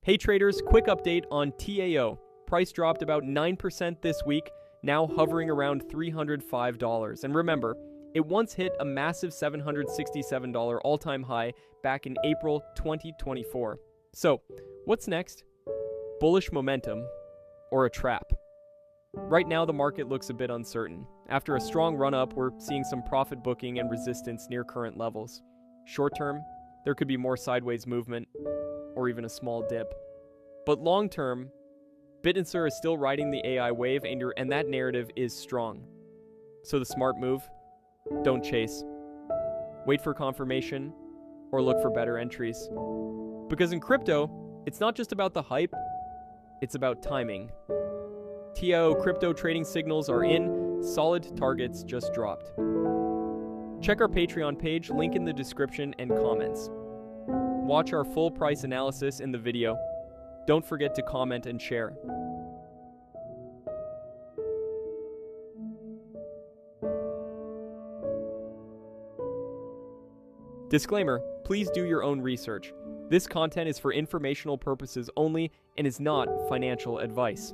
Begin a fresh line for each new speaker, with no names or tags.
Hey traders, quick update on TAO. Price dropped about 9% this week, now hovering around $305. And remember, it once hit a massive $767 all-time high back in April 2024. So, what's next? Bullish momentum or a trap? Right now, the market looks a bit uncertain. After a strong run-up, we're seeing some profit booking and resistance near current levels. Short-term, there could be more sideways movement or even a small dip. But long-term, Bittensor is still riding the AI wave, and that narrative is strong. So the smart move? Don't chase. Wait for confirmation or look for better entries. Because in crypto, it's not just about the hype, it's about timing. TAO crypto trading signals are in, solid targets just dropped. Check our Patreon page, link in the description and comments. Watch our full price analysis in the video. Don't forget to comment and share. Disclaimer, please do your own research. This content is for informational purposes only and is not financial advice.